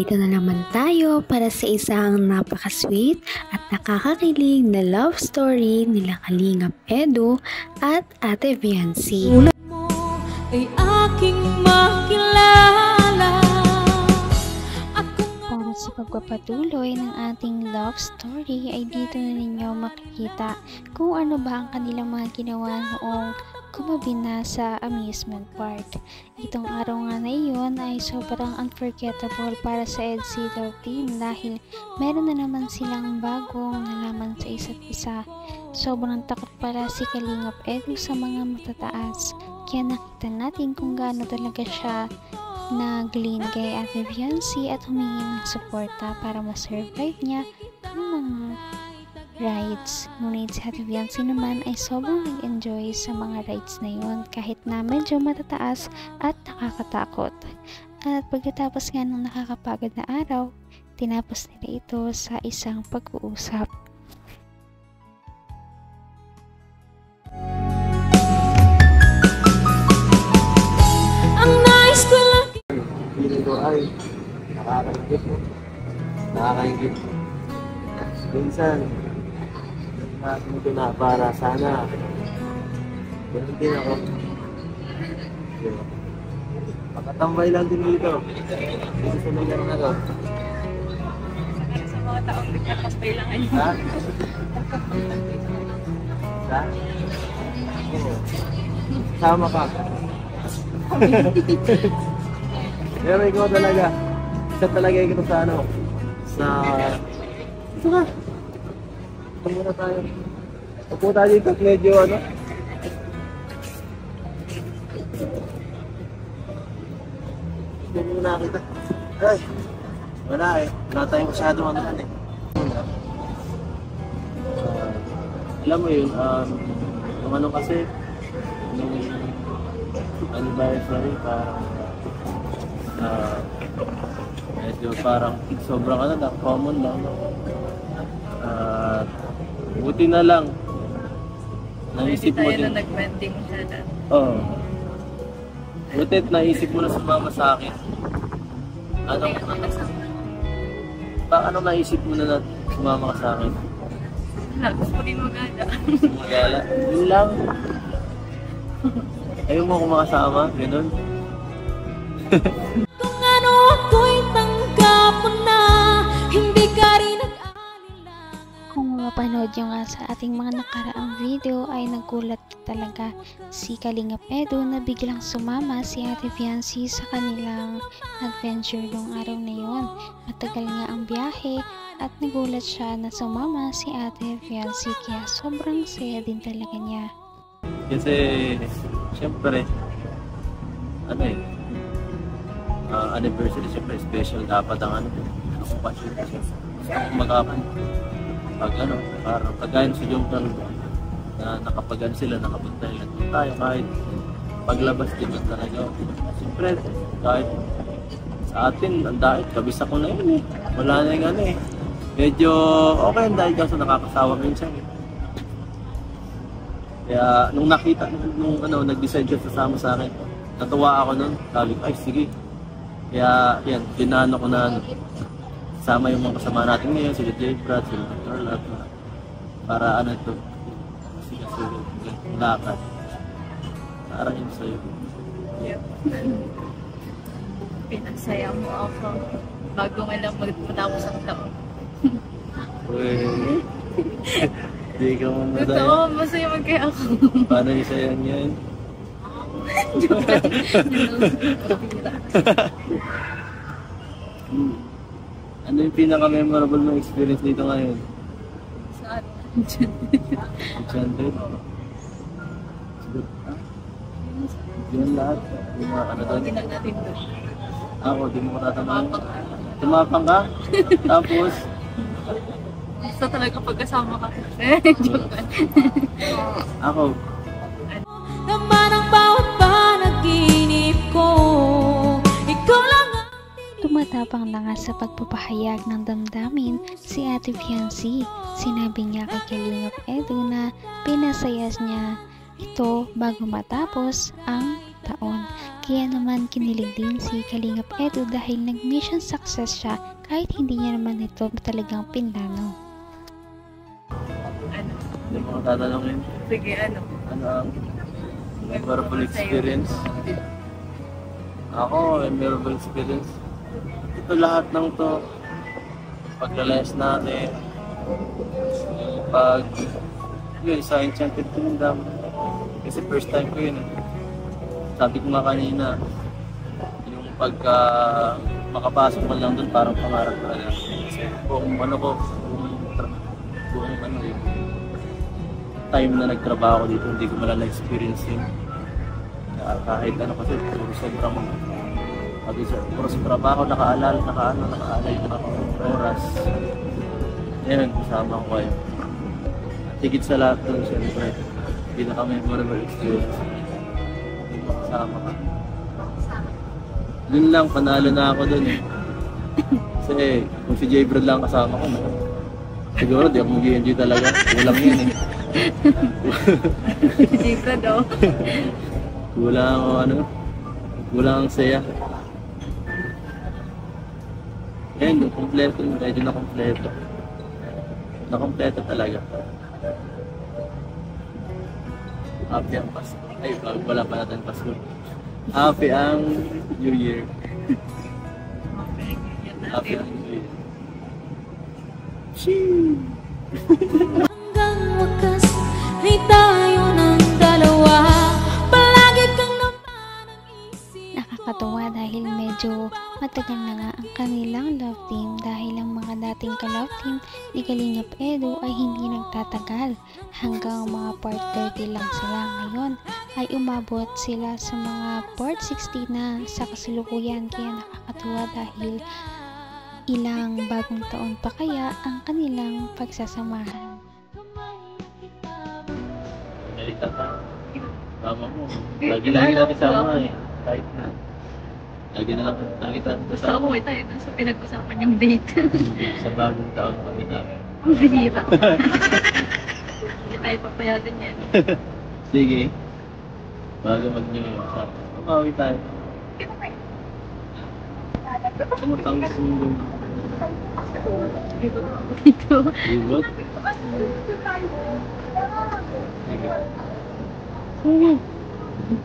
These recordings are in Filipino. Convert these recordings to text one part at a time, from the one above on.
Narito na naman tayo para sa isang napaka-sweet at nakakakilig na love story nila Kalingap Edu at Ate Viancy. Sulat mo ay aking makilala. Para sa pagpapatuloy ng ating love story ay dito na ninyo makikita kung ano ba ang kanilang mga ginawa noong kumabi na sa amusement park. Itong araw nga na iyon ay sobrang unforgettable para sa EDSA Love Team dahil meron na naman silang bagong nalaman sa isa't isa. Sobrang takot para si Kalingap Edu sa mga matataas, kaya nakita natin kung gaano talaga siya nag-lean kay Ate Viancy at humingi ng suporta para ma-survive niya ang mga rides. Ngunit si Ate Viancy naman ay sobrang nag-enjoy sa mga rides na yun kahit na medyo matataas at nakakatakot. At pagkatapos nga ng nakakapagod na araw, tinapos nila ito sa isang pag-uusap. Ay, nakakaingit. Minsan, natin ito na para sana. Ganun din ako. Makatambay lang din dito. Dito sa lugar na to. Sa mga taong nagkakasbay lang ay Ha? Ha? Oo. Sama ka. Pero ikaw talaga. Isa talaga ito sa ano. Sa... Ito ka. Ito muna tayo. Upo tayo dito. Medyo ano. Hindi mo nakita. Ay. Wala eh. Wala tayong masyadong ano eh. Alam mo yun. Yung ano kasi. Yung anniversary parang medyo parang sobrang ano lang, common lang. Buti na lang naisip mo din. na nag-vending siya na. Oo. Buti naisip mo na sumama sa akin. Anong naisip mo na sumama ka sa akin? Gusto ko din magala. Magala? Yun lang. Ayaw mo akong makasama? Ganun? Kung ano ako'y tanggap mo na, hindi ka rin nag-aalilangan. Kung mapanood nyo nga sa ating mga nakaraang video ay nagulat talaga si Kalingap Edu na biglang sumama si Ate Viancy sa kanilang adventure noong araw na yon. Matagal nga ang biyahe at nagulat siya na sumama si Ate Viancy kaya sobrang saya din talaga niya. Kasi, siyempre, ano eh, anniversary, siyempre special dapat ang ano, okupasyon kasi. Magkapon, pag ano, parang kagaya sa Jomcar na nakapagan sila, nakapunta nila tayo kahit paglabas din ang talaga. Siyempre, kahit sa atin, ang dahil, kabisa ko na yun eh. Wala na yung ano eh. Medyo okay ang dahil kasi nakakasawa minsan eh. Kaya nung nakita, nung ano, nag-decide siya sasama sa akin, natuwa ako nun. Sabi ko, ay sige. Kaya yan, dinano ko na sama yung mga kasama natin ngayon, sila J. Pratt, sila Dr. Love, para ano ito, kasi lakad. Parang yun sa'yo. Yep. Pinagsaya mo ako bago nga lang matapos ang taon. Uy, di ka mo masaya. Totoo, masaya magkaya ako. Paano yung sayang yan? Ano yung pinaka-memorable mo experience dito ngayon? Saan? Enchanted? Yun lahat. Yung mga ano doon. Hindi na natin doon. Ako, di mo ko tatanungin. Tumapang ka? Tapos? Basta talaga pagkasama ka. Joke lang. Ako. Naman ang bawat panaginip ko. Ikaw lang ang Tumatapang na nga sa pagpapahayag ng damdamin si Ate Viancy. Sinabi niya kay Kalingap Edu na pinasayas niya ito bago matapos ang taon. Kaya naman kinilig din si Kalingap Edu dahil nag-mission success siya kahit hindi niya naman ito talagang pinlano. Hindi mo tatanungin. Sige, ano? Ano ang memorable experience? Ako, memorable experience. Ito lahat ng to. Paglalayas natin. Yun, sa Enchanted Kingdom. Kasi first time ko yun. Sabi ko nga kanina, yung pagka makapasok mo lang doon, parang pangarap talaga. Kasi buong time na nagtrabaho dito, hindi ko malala experience yun. Kahit ano kasi, sobrang puro sa trabaho, nakaalay yung oras. Ngayon, kasama ko kayo. Higit sa lahat doon, syempre, pinaka-memorable experience. Kasama ka. Yun lang, panalo na ako dun eh. Kasi kung si J. Brad lang kasama ko, siguro di ako mag-enjoy talaga. Kulang yun eh. Si J. Brad, oh. Kulang ang saya. Ngayon, kompleto, medyo na-kompleto. Na-kompleto talaga. Happy ang Pasko. Ay, wala pa natin Pasko. Happy ang New Year. Happy ang New Year. Hanggang wakas ay tayo ng dalawa. Palagi kang naman ang isip. Nakakatuwa dahil medyo matagal na nga ang kanilang love team dahil ang mga dating ka-love team ni Kalingap Edu ay hindi nagtatagal. Hanggang mga part 30 lang sila ngayon ay umabot sila sa mga part 60 na sa kasalukuyan, kaya nakakatuwa dahil ilang bagong taon pa kaya ang kanilang pagsasamahan. Nalita ka. Tama mo. Lagi natin sama eh. Kahit na. Lagi tayo Gusto ko may tayo dun sa pinag-usapan yung date. sa bagong taon kami namin. Ang binira. Hindi tayo papayagan yan. Sige. Bago mag-new year. Mamawi tayo. Tumutang sundong. Dito. Libot?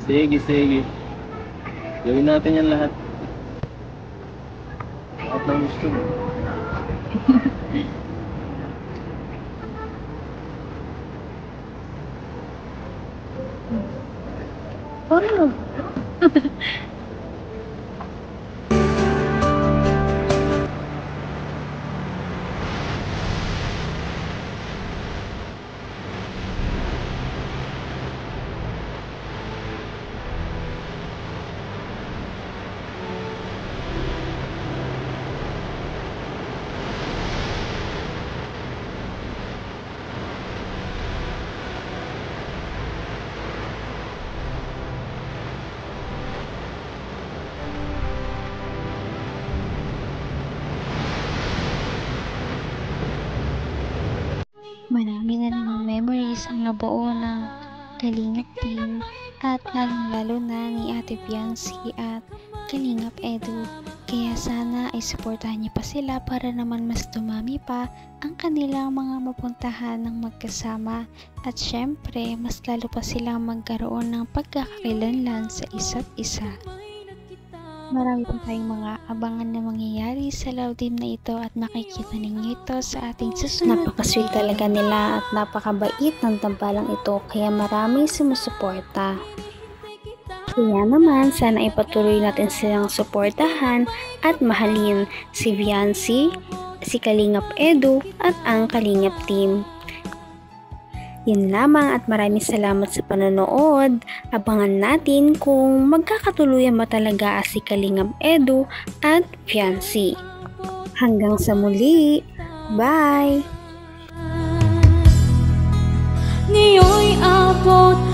Sige. Gawin natin yan lahat. Lahat ng gusto mo. Parang. Marami na namang memories ang nabuo ng Kalingap team at lalo na ni Ate Biancy at Kalingap Edu. Kaya sana ay suportahan niyo pa sila para naman mas dumami pa ang kanilang mga mapuntahan ng magkasama at syempre mas lalo pa silang magkaroon ng pagkakakilanlan sa isa't isa. Marami pa tayong mga abangan na mangyayari sa love team na ito at makikita ninyo ito sa ating susunod. Napakasweet talaga nila at napakabait ng tambalang ito kaya maraming sumusuporta. Kaya naman sana ipatuloy natin silang suportahan at mahalin si Biancy, si Kalingap Edu at ang Kalingap team. Yun lamang at maraming salamat sa panonood. Abangan natin kung magkakatuluyan ba talaga si Kalingap Edu at Biancy. Hanggang sa muli. Bye! Ngayon'y abot